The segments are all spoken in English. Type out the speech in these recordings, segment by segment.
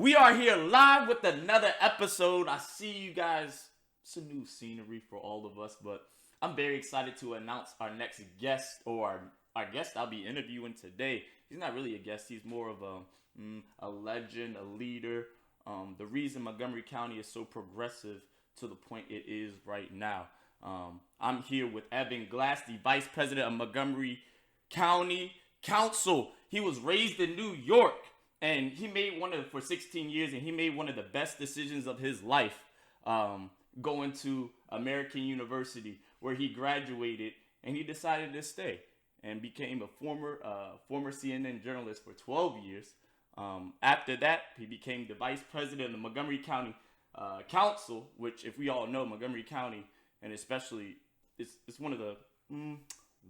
We are here live with another episode. I see you guys. It's a new scenery for all of us, but I'm very excited to announce our next guest, or our guest I'll be interviewing today. He's not really a guest. He's more of a legend, a leader. The reason Montgomery County is so progressive to the point it is right now. I'm here with Evan Glass, the Vice President of Montgomery County Council. He was raised in New York, and he made for 16 years, and he made one of the best decisions of his life, going to American University, where he graduated, and he decided to stay and became a former CNN journalist for 12 years. After that, he became the Vice President of the Montgomery County Council, which, if we all know, Montgomery County, and especially, it's one of the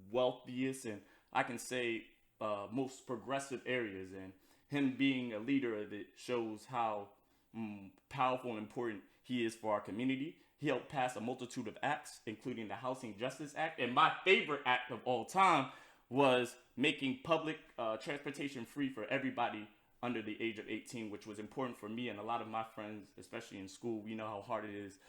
wealthiest and I can say most progressive areas, and him being a leader of it shows how powerful and important he is for our community. He helped pass a multitude of acts, including the Housing Justice Act, and my favorite act of all time was making public transportation free for everybody under the age of 18, which was important for me and a lot of my friends, especially in school. We know how hard it is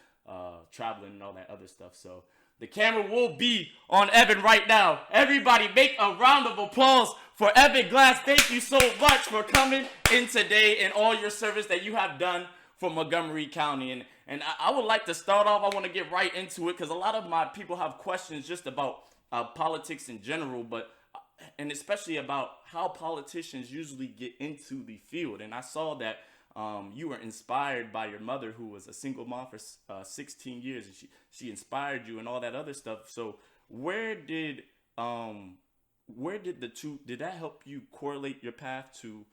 traveling and all that other stuff. So the camera will be on Evan right now. Everybody make a round of applause for Evan Glass. Thank you so much for coming in today and all your service that you have done for Montgomery County. And I would like to start off, I want to get right into it, because a lot of my people have questions just about politics in general, and especially about how politicians usually get into the field. And I saw that you were inspired by your mother, who was a single mom for 16 years, and she inspired you and all that other stuff. So did that help you correlate your path to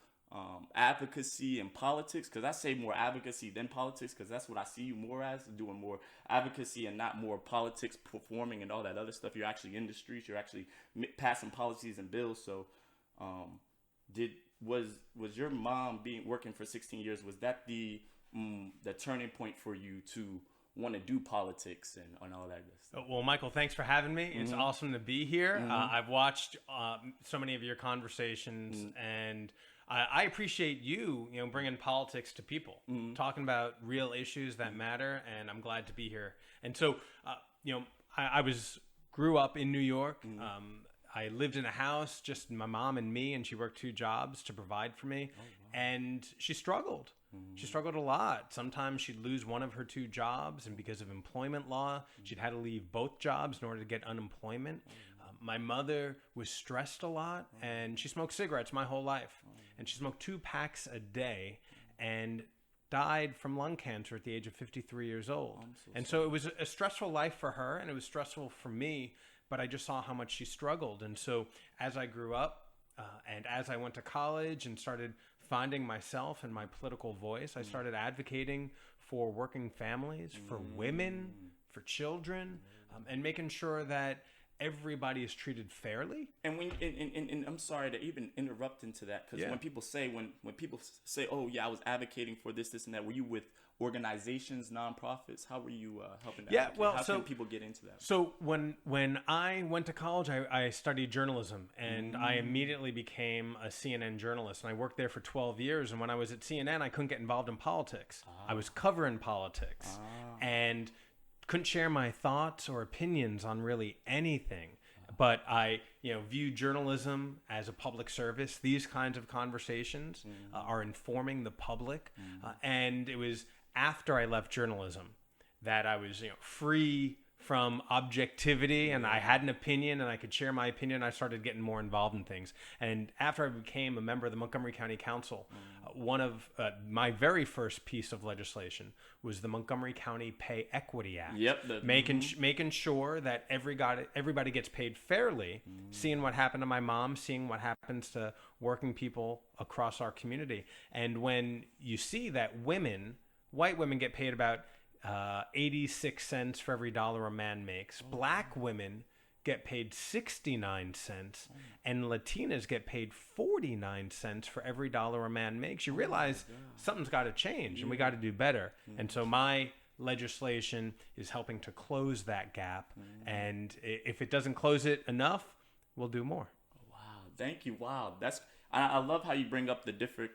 advocacy and politics? Because I say more advocacy than politics, because that's what I see you more as, doing more advocacy and not more politics, performing and all that other stuff. You're actually in the streets, you're actually passing policies and bills. So was your mom working for 16 years, was that the turning point for you to want to do politics and all that good stuff? Well, Michael, thanks for having me. It's awesome to be here. I've watched so many of your conversations, and I appreciate you bringing politics to people, talking about real issues that matter, and I'm glad to be here. And so, I grew up in New York. I lived in a house, just my mom and me, and she worked 2 jobs to provide for me. Oh, wow. And she struggled. She struggled a lot. Sometimes she'd lose one of her 2 jobs, and because of employment law, she'd had to leave both jobs in order to get unemployment. My mother was stressed a lot, and she smoked cigarettes my whole life. And she smoked 2 packs a day and died from lung cancer at the age of 53 years old. So it was a stressful life for her, and it was stressful for me, but I just saw how much she struggled. And so as I grew up and as I went to college and started finding myself and my political voice, I started advocating for working families, for women, for children, and making sure that everybody is treated fairly. And I'm sorry to even interrupt into that, because when people say, oh yeah, I was advocating for this and that, were you with organizations, nonprofits? How were you helping to advocate? How can people get into that? So when I went to college, I studied journalism, and I immediately became a CNN journalist, and I worked there for 12 years. And when I was at CNN, I couldn't get involved in politics. I was covering politics and couldn't share my thoughts or opinions on really anything. But I, view journalism as a public service. These kinds of conversations are informing the public. And it was after I left journalism that I was, free from objectivity, and I had an opinion and I could share my opinion. I started getting more involved in things. And after I became a member of the Montgomery County Council, one of my very first piece of legislation was the Montgomery County Pay Equity Act. Yep. Making sure that everybody gets paid fairly, seeing what happened to my mom, seeing what happens to working people across our community. And when you see that white women get paid about 86 cents for every dollar a man makes. Black women get paid 69 cents, and Latinas get paid 49 cents for every dollar a man makes. You realize something's got to change, and we got to do better. And so my legislation is helping to close that gap, and if it doesn't close it enough, we'll do more. Wow, thank you. Wow, I love how you bring up the different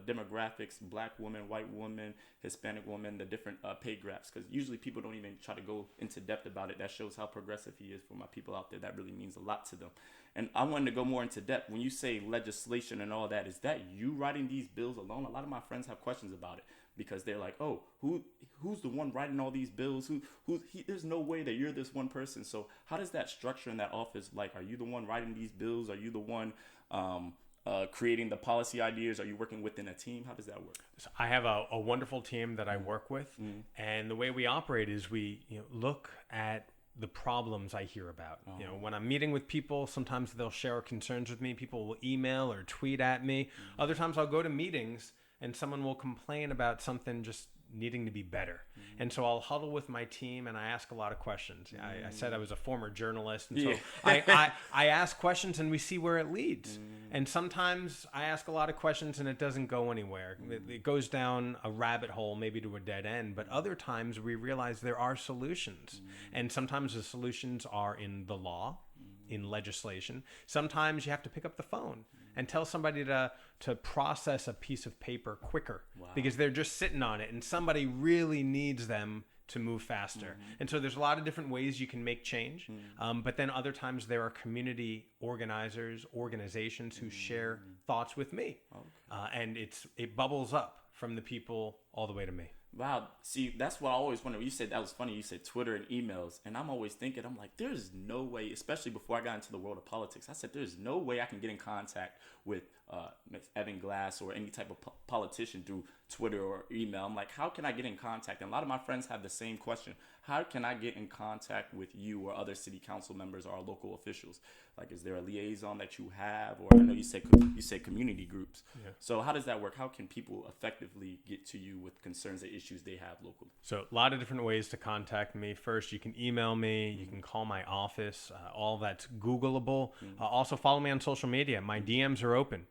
demographics: Black women, white women, Hispanic women, the different pay gaps. Because usually people don't even try to go into depth about it. That shows how progressive he is for my people out there. That really means a lot to them. And I wanted to go more into depth. When you say legislation and all that, is that you writing these bills alone? A lot of my friends have questions about it because they're like, oh, who's the one writing all these bills? There's no way that you're this one person. So how does that structure in that office? Like, are you the one writing these bills? Are you the one creating the policy ideas? Are you working within a team? How does that work? So I have a wonderful team that I work with, and the way we operate is we look at the problems I hear about. When I'm meeting with people, sometimes they'll share concerns with me. People will email or tweet at me. Other times I'll go to meetings and someone will complain about something just needing to be better. And so I'll huddle with my team and I ask a lot of questions. I said I was a former journalist, and so I ask questions and we see where it leads. And sometimes I ask a lot of questions and it doesn't go anywhere. It goes down a rabbit hole, maybe to a dead end. But other times we realize there are solutions. And sometimes the solutions are in the law, in legislation. Sometimes you have to pick up the phone and tell somebody to process a piece of paper quicker because they're just sitting on it and somebody really needs them to move faster. And so there's a lot of different ways you can make change. But then other times there are community organizations who share thoughts with me. And it bubbles up from the people all the way to me. Wow. See, that's what I always wondered. You said that was funny. You said Twitter and emails. And I'm always thinking, I'm like, there's no way, especially before I got into the world of politics, I said, there's no way I can get in contact with Evan Glass or any type of politician through Twitter or email. I'm like, how can I get in contact? And a lot of my friends have the same question. How can I get in contact with you or other city council members or local officials? Like, is there a liaison that you have? Or I know you said community groups. Yeah. So how does that work? How can people effectively get to you with concerns or issues they have locally? So a lot of different ways to contact me. First, you can email me. You can call my office. All that's Googleable. Also, follow me on social media. My DMs are open.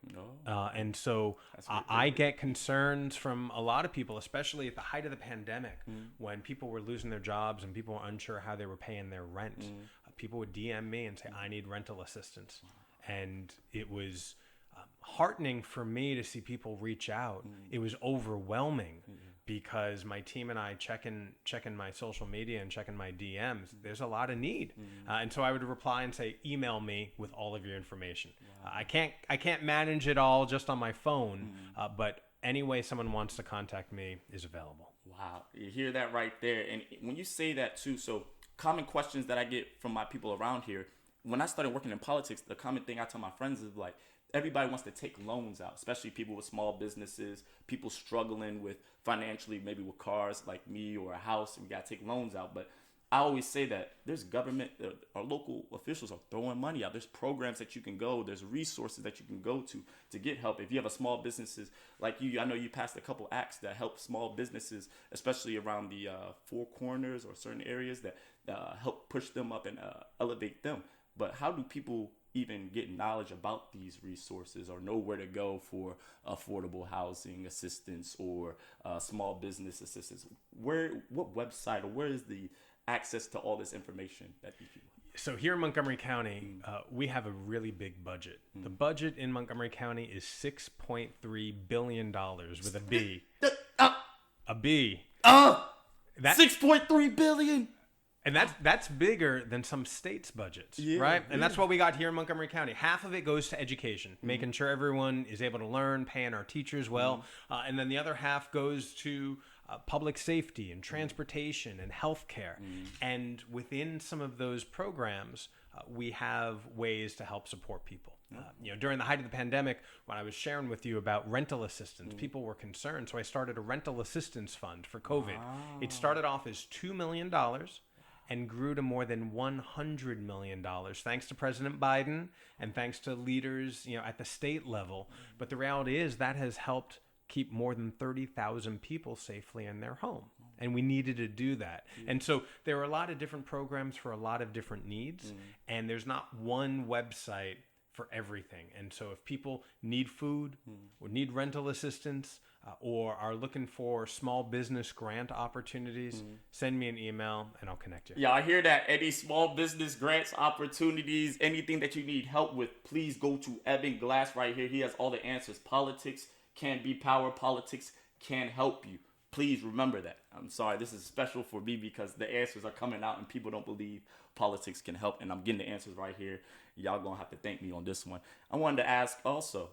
And so I get concerns from a lot of people, especially at the height of the pandemic, when people were losing their jobs and people were unsure how they were paying their rent. People would DM me and say, I need rental assistance. And it was heartening for me to see people reach out. It was overwhelming because my team and I checking my social media and checking my DMs. There's a lot of need. And so I would reply and say, email me with all of your information. I can't manage it all just on my phone, but any way someone wants to contact me is available. Wow. You hear that right there. And when you say that too, so common questions that I get from my people around here, when I started working in politics, the common thing I tell my friends is like, everybody wants to take loans out, especially people with small businesses, people struggling with financially, maybe with cars like me or a house, and we got to take loans out. But I always say that there's government, our local officials are throwing money out. There's programs that you can go. There's resources that you can go to get help. If you have a small businesses like you, I know you passed a couple acts that help small businesses, especially around the four corners or certain areas that help push them up and elevate them. But how do people even get knowledge about these resources or know where to go for affordable housing assistance or small business assistance? What website or where is the access to all this information that these people? So here in Montgomery County, we have a really big budget. The budget in Montgomery County is $6.3 billion with a B. A B. 6.3 billion. And that's bigger than some states' budgets, right? And that's what we got here in Montgomery County. Half of it goes to education, making sure everyone is able to learn, paying our teachers well. And then the other half goes to public safety and transportation and healthcare. And within some of those programs, we have ways to help support people. During the height of the pandemic, when I was sharing with you about rental assistance, people were concerned. So I started a rental assistance fund for COVID. It started off as $2 million. And grew to more than $100 million, thanks to President Biden and thanks to leaders, at the state level. But the reality is that has helped keep more than 30,000 people safely in their home. And we needed to do that. And so there are a lot of different programs for a lot of different needs. And there's not one website for everything. And so if people need food or need rental assistance, or are looking for small business grant opportunities, send me an email and I'll connect you. Yeah, I hear that. Any small business grants, opportunities, anything that you need help with, please go to Evan Glass right here. He has all the answers. Politics can be power. Politics can help you. Please remember that. I'm sorry, this is special for me because the answers are coming out and people don't believe politics can help, and I'm getting the answers right here. Y'all gonna have to thank me on this one. I wanted to ask also,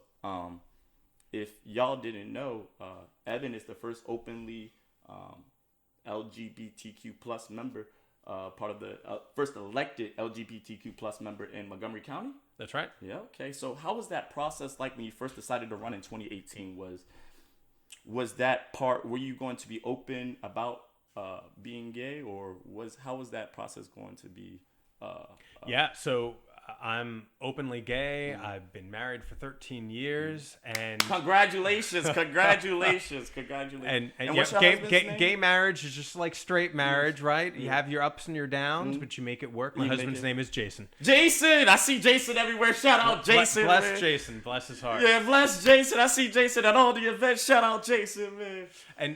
if y'all didn't know, Evan is the first openly LGBTQ plus member, part of the first elected LGBTQ plus member in Montgomery County. That's right. Yeah. Okay. So how was that process like when you first decided to run in 2018? Was that part? Were you going to be open about being gay, or how was that process going to be? Yeah. So I'm openly gay. I've been married for 13 years, and congratulations. And what's your husband's name? Gay marriage is just like straight marriage, right? You have your ups and your downs, but you make it work. My husband's name is Jason. Jason, I see Jason everywhere. Shout out Jason. Bless Jason. Bless his heart. Yeah, bless Jason. I see Jason at all the events. Shout out Jason, man.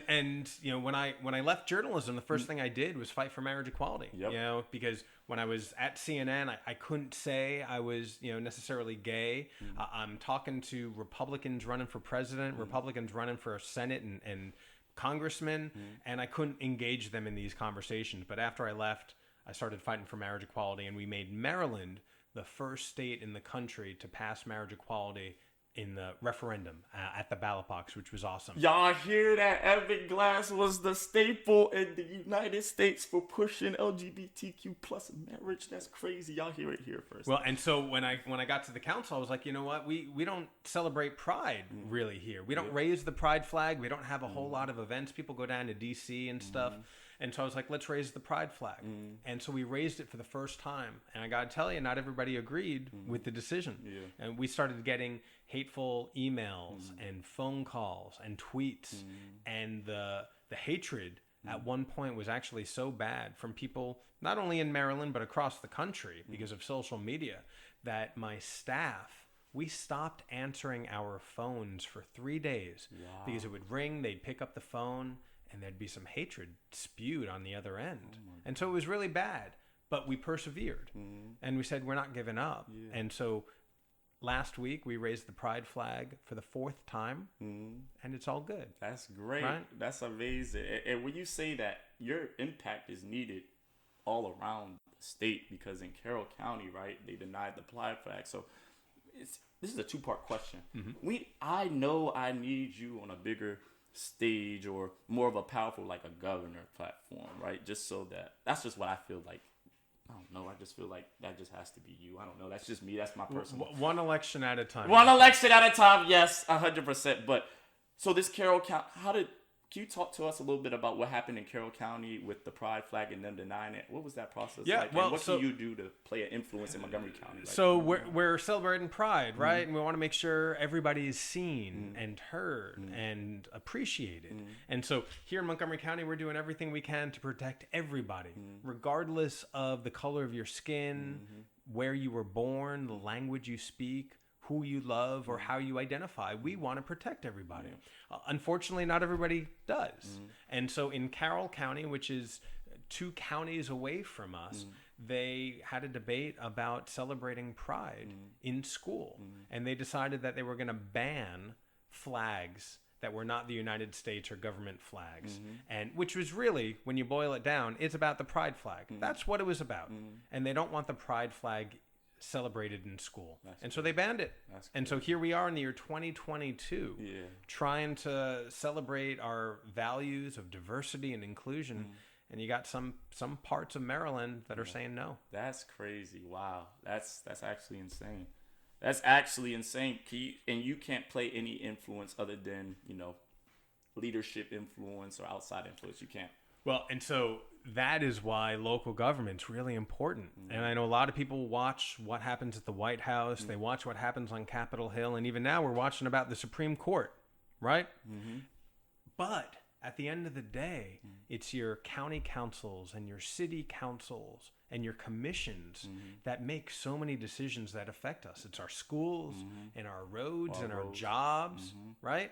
And you know, when I left journalism, the first thing I did was fight for marriage equality. Yep. You know, because when I was at CNN, I couldn't say I was, you know, necessarily gay. I'm talking to Republicans running for president, Republicans running for Senate and congressmen, and I couldn't engage them in these conversations. But after I left, I started fighting for marriage equality, and we made Maryland the first state in the country to pass marriage equality in the referendum at the ballot box, which was awesome. Y'all hear that? Evan Glass was the staple in the United States for pushing LGBTQ plus marriage. That's crazy. Y'all hear it here first. Well, and so when I got to the council, I was like, you know what? We don't celebrate Pride really here. We don't raise the Pride flag. We don't have a whole lot of events. People go down to DC and stuff. And so I was like, let's raise the Pride flag. And so we raised it for the first time. And I got to tell you, not everybody agreed with the decision. Yeah. And we started getting hateful emails and phone calls and tweets. And the hatred at one point was actually so bad from people, not only in Maryland, but across the country because of social media, that my staff, we stopped answering our phones for 3 days. Wow. Because it would ring, they'd pick up the phone, and there'd be some hatred spewed on the other end. And so it was really bad, but we persevered. And we said, we're not giving up. Yeah. And so last week, we raised the Pride flag for the 4th time, and it's all good. That's great. Right? That's amazing. And when you say that, your impact is needed all around the state, because in Carroll County, right, they denied the Pride flag. So this is a 2-part question. I know I need you on a bigger stage or more of a powerful, like a governor platform, right? Just so that's just what I feel like. I don't know. I just feel like that just has to be you. I don't know. That's just me. That's my personal. One election at a time. One election at a time. Yes, 100%. But so this Carroll County, can you talk to us a little bit about what happened in Carroll County with the Pride flag and them denying it? What was that process like? Well, and what can you do to play an influence in Montgomery County? Like, so we're celebrating Pride, right? And we want to make sure everybody is seen and heard and appreciated. And so here in Montgomery County, we're doing everything we can to protect everybody, regardless of the color of your skin, where you were born, the language you speak, who you love, or how you identify. We want to protect everybody. Unfortunately, not everybody does. And so in Carroll County, which is 2 counties away from us, they had a debate about celebrating Pride in school. And they decided that they were going to ban flags that were not the United States or government flags. And which was really, when you boil it down, it's about the Pride flag. That's what it was about. And they don't want the Pride flag celebrated in school. So they banned it. And so here we are in the year 2022, trying to celebrate our values of diversity and inclusion. And you got some parts of Maryland that are saying no. That's crazy. Wow. That's actually insane. That's actually insane. You can't play any influence other than, leadership influence or outside influence. You can't. Well, and so that is why local government's really important. And I know a lot of people watch what happens at the White House. They watch what happens on Capitol Hill. And even now we're watching about the Supreme Court, right? But at the end of the day, it's your county councils and your city councils and your commissions that make so many decisions that affect us. It's our schools and our roads and our jobs, right?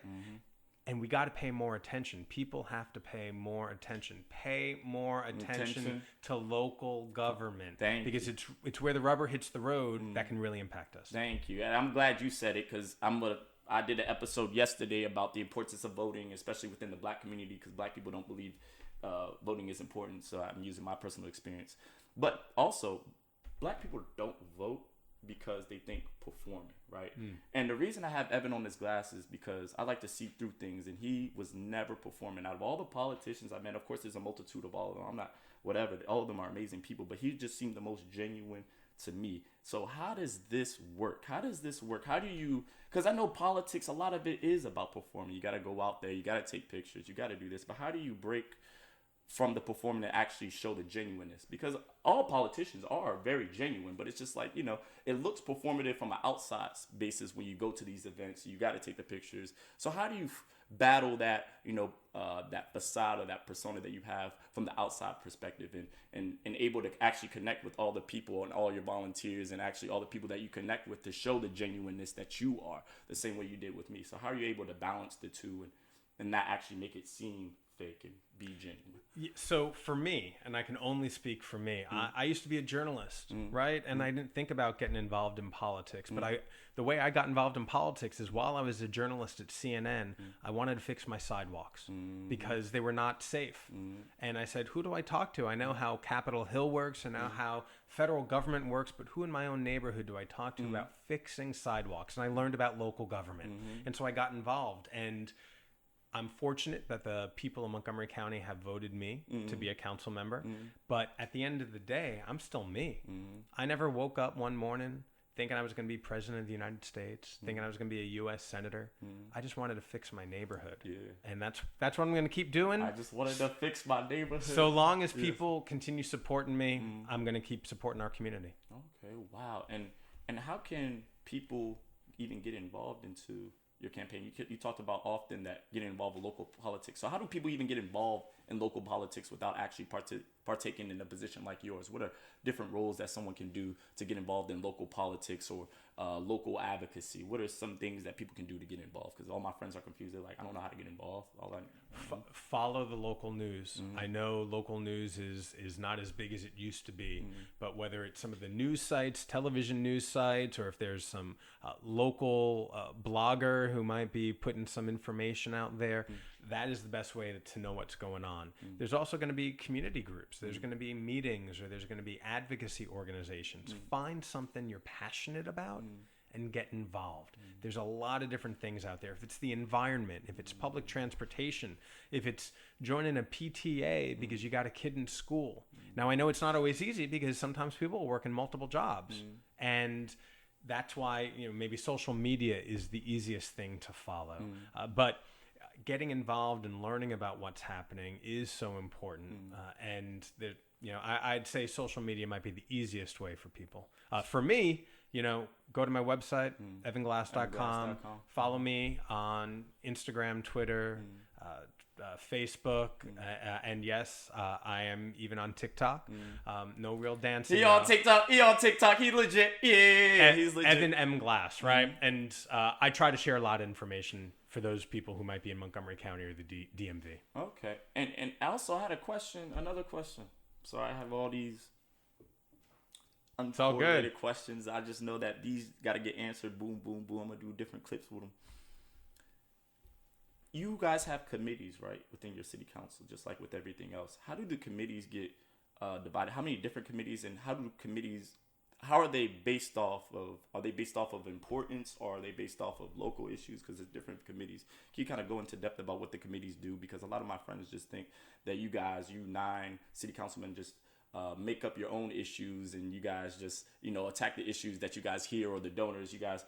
And we got to pay more attention. People have to pay more attention. Pay more attention to local government. Because it's where the rubber hits the road that can really impact us. Thank you. And I'm glad you said it, because I did an episode yesterday about the importance of voting, especially within the Black community, because Black people don't believe voting is important. So I'm using my personal experience. But also, Black people don't vote because they think performing, right? And the reason I have Evan on his glass is because I like to see through things, and he was never performing. Out of all the politicians I met, of course there's a multitude of all of them, I'm not whatever, all of them are amazing people, but he just seemed the most genuine to me. So how does this work? How do you, because I know politics, a lot of it is about performing. You got to go out there, you got to take pictures, you got to do this, but how do you break from the performing to actually show the genuineness? Because all politicians are very genuine, but it's just like, it looks performative from an outside basis when you go to these events. You got to take the pictures. So how do you battle that, that facade or that persona that you have from the outside perspective, and able to actually connect with all the people and all your volunteers and actually all the people that you connect with to show the genuineness that you are, the same way you did with me? So how are you able to balance the two and not actually make it seem fake and be genuine? So for me, and I can only speak for me, I used to be a journalist, right? And I didn't think about getting involved in politics, but the way I got involved in politics is while I was a journalist at CNN, I wanted to fix my sidewalks because they were not safe. And I said, who do I talk to? I know how Capitol Hill works, and know how federal government works, but who in my own neighborhood do I talk to about fixing sidewalks? And I learned about local government. And so I got involved, and I'm fortunate that the people of Montgomery County have voted me to be a council member. But at the end of the day, I'm still me. I never woke up one morning thinking I was going to be president of the United States, thinking I was going to be a U.S. senator. I just wanted to fix my neighborhood. And that's what I'm going to keep doing. I just wanted to fix my neighborhood. So long as people continue supporting me, I'm going to keep supporting our community. Okay, wow. And how can people even get involved into your campaign? You talked about often that getting involved with local politics. So how do people even get involved in local politics without actually partaking in a position like yours? What are different roles that someone can do to get involved in local politics or local advocacy? What are some things that people can do to get involved? Because all my friends are confused. They're like, I don't know how to get involved. Follow the local news. I know local news is not as big as it used to be, but whether it's some of the news sites, television news sites, or if there's some local blogger who might be putting some information out there, that is the best way to know what's going on. There's also going to be community groups. There's going to be meetings, or there's going to be advocacy organizations. Find something you're passionate about and get involved. There's a lot of different things out there. If it's the environment, if it's public transportation, if it's joining a PTA because you got a kid in school. Now, I know it's not always easy because sometimes people work in multiple jobs. And that's why, maybe social media is the easiest thing to follow. But getting involved and learning about what's happening is so important. And I'd say social media might be the easiest way for people. For me, go to my website, evanglass.com. Follow me on Instagram, Twitter, Facebook, and yes, I am even on TikTok. No real dancing. He on TikTok. He legit. Yeah, he's legit. Evan M. Glass, right? And I try to share a lot of information for those people who might be in Montgomery County or the DMV. Okay, and also I had another question. So I have all these uncorrelated questions. I just know that these got to get answered. Boom, boom, boom. I'm gonna do different clips with them. You guys have committees, right, within your city council, just like with everything else. How do the committees get divided? How many different committees, and how are they based off of? Are they based off of importance, or are they based off of local issues? Because there's different committees. Can you kind of go into depth about what the committees do? Because a lot of my friends just think that you 9 city councilmen, just make up your own issues, and you guys just attack the issues that you guys hear, or the donors. You guys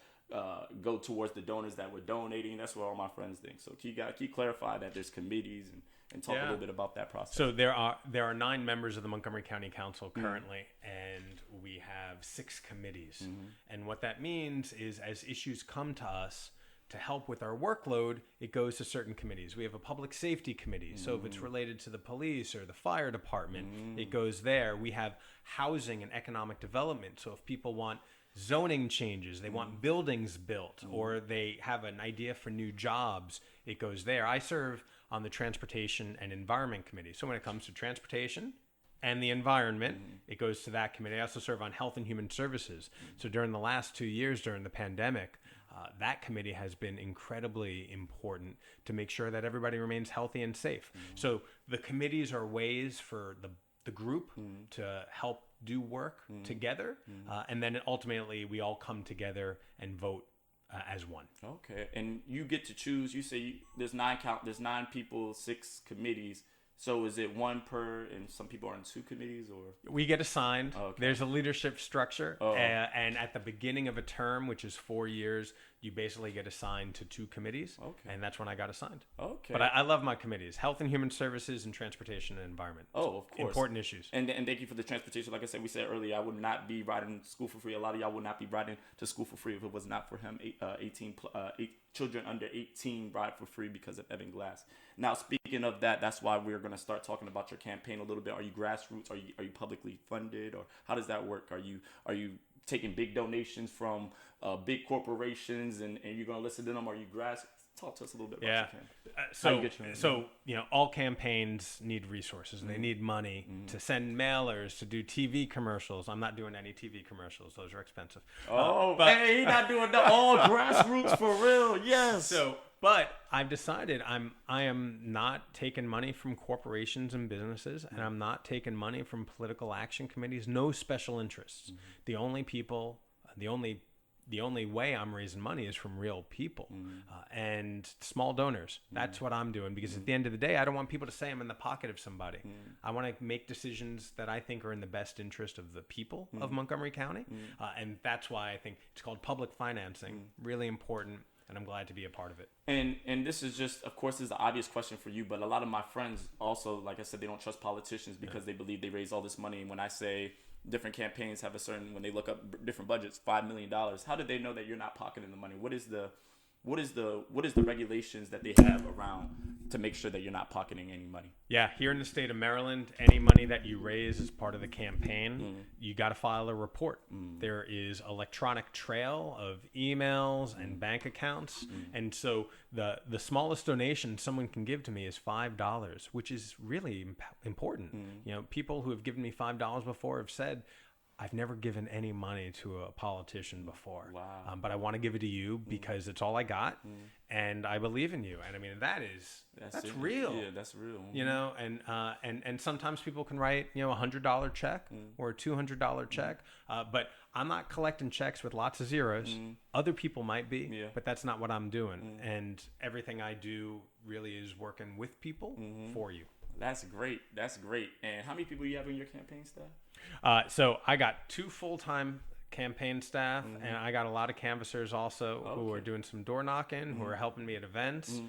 go towards the donors that were donating. That's what all my friends think. So can you clarify that there's committees and talk a little bit about that process? So there are 9 members of the Montgomery County Council currently, and we have 6 committees. And what that means is, as issues come to us to help with our workload, it goes to certain committees. We have a public safety committee. So if it's related to the police or the fire department, it goes there. We have housing and economic development. So if people want zoning changes, they want buildings built, or they have an idea for new jobs, it goes there. I serve on the Transportation and Environment Committee. So when it comes to transportation and the environment, it goes to that committee. I also serve on Health and Human Services. So during the last 2 years during the pandemic, that committee has been incredibly important to make sure that everybody remains healthy and safe. So the committees are ways for the group to help do work together, and then ultimately we all come together and vote as one. Okay, and you get to choose. You say there's 9 people, 6 committees. So is it one per, and some people are in 2 committees, or? We get assigned. Okay. There's a leadership structure, and at the beginning of a term, which is 4 years, you basically get assigned to 2 committees, and that's when I got assigned. Okay. But I love my committees: Health and Human Services and Transportation and Environment. Oh, of course. Important issues. And thank you for the transportation. Like I said, we said earlier, I would not be riding school for free. A lot of y'all would not be riding to school for free if it was not for him. 8 children under 18 ride for free because of Evan Glass. Now, speaking of that, that's why we're going to start talking about your campaign a little bit. Are you grassroots? Are you publicly funded, or how does that work? Are you taking big donations from big corporations, and you're going to listen to them? Are you grass? Talk to us a little bit about your campaign. So all campaigns need resources. They need money to send mailers, to do TV commercials. I'm not doing any TV commercials; those are expensive. Hey, he's not doing the all grassroots for real. Yes. But I've decided I am not taking money from corporations and businesses, and I'm not taking money from political action committees. No special interests. The only way I'm raising money is from real people and small donors. That's what I'm doing, because at the end of the day, I don't want people to say I'm in the pocket of somebody. I want to make decisions that I think are in the best interest of the people of Montgomery County. And that's why I think it's called public financing. Really important. And I'm glad to be a part of it. And this is just, of course, this is an obvious question for you, but a lot of my friends also, like I said, they don't trust politicians because they believe they raise all this money. And when I say different campaigns have a certain, when they look up different budgets, $5 million, how do they know that you're not pocketing the money? What is the regulations that they have around to make sure that you're not pocketing any money? Yeah, here in the state of Maryland, any money that you raise as part of the campaign, you got to file a report. There is electronic trail of emails and bank accounts, and so the smallest donation someone can give to me is $5, which is really important. People who have given me $5 before have said, I've never given any money to a politician before. Wow. But I want to give it to you because it's all I got, and I believe in you. And I mean, that's real. Yeah, that's real. And sometimes people can write, $100 check or a $200 check. But I'm not collecting checks with lots of zeros. Other people might be, but that's not what I'm doing. And everything I do really is working with people for you. That's great. And how many people you have in your campaign staff? So I got 2 full-time campaign staff, and I got a lot of canvassers also who are doing some door knocking, who are helping me at events,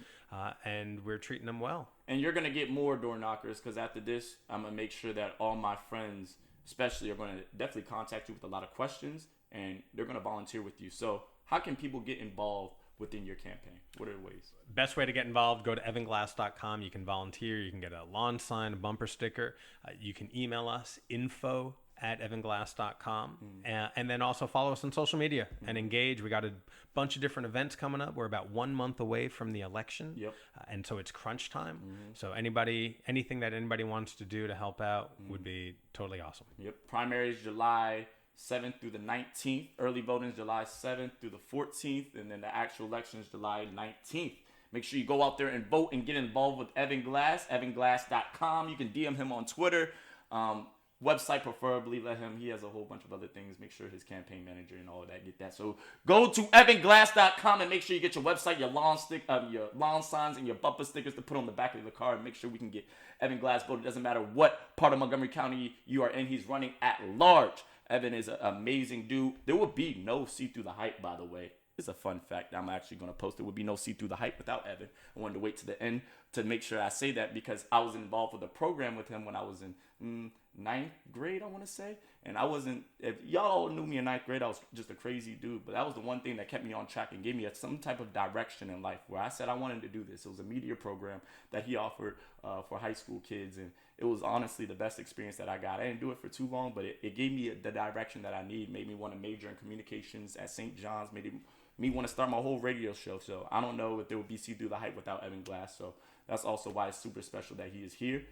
and we're treating them well. And you're going to get more door knockers, because after this, I'm going to make sure that all my friends, especially, are going to definitely contact you with a lot of questions, and they're going to volunteer with you. So how can people get involved within your campaign? What are the ways? Best way to get involved, go to evanglass.com. You can volunteer. You can get a lawn sign, a bumper sticker. You can email us, info@evanglass.com. And then also follow us on social media and engage. We got a bunch of different events coming up. We're about 1 month away from the election. And so it's crunch time. So anything that anybody wants to do to help out would be totally awesome. Primaries July 7th through the 19th. Early voting is July 7th through the 14th. And then the actual election is July 19th. Make sure you go out there and vote and get involved with Evan Glass, evanglass.com. You can DM him on Twitter. Website preferably. He has a whole bunch of other things. Make sure his campaign manager and all of that get that. So go to evanglass.com and make sure you get your website, your lawn signs, and your bumper stickers to put on the back of the car, and make sure we can get Evan Glass voted. It doesn't matter what part of Montgomery County you are in. He's running at large. Evan is an amazing dude. There will be no see through the hype, by the way. It's a fun fact I'm actually going to post. There would be no see through the hype without Evan. I wanted to wait to the end to make sure I say that, because I was involved with a program with him when I was in ninth grade, I want to say. And I wasn't, if y'all knew me in ninth grade, I was just a crazy dude. But that was the one thing that kept me on track and gave me some type of direction in life where I said I wanted to do this. It was a media program that he offered for high school kids. And it was honestly the best experience that I got. I didn't do it for too long, but it gave me the direction that I need, made me want to major in communications at St. John's, made me want to start my whole radio show. So I don't know if there would be See Through the Hype without Evan Glass. So that's also why it's super special that he is here.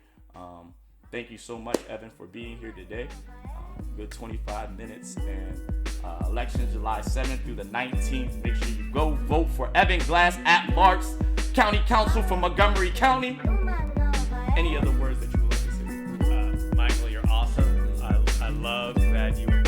Thank you so much, Evan, for being here today. Good 25 minutes. And election July 7th through the 19th. Make sure you go vote for Evan Glass at Marks, County Council for Montgomery County. Any other words that you would like to say? Michael, you're awesome. I love that you were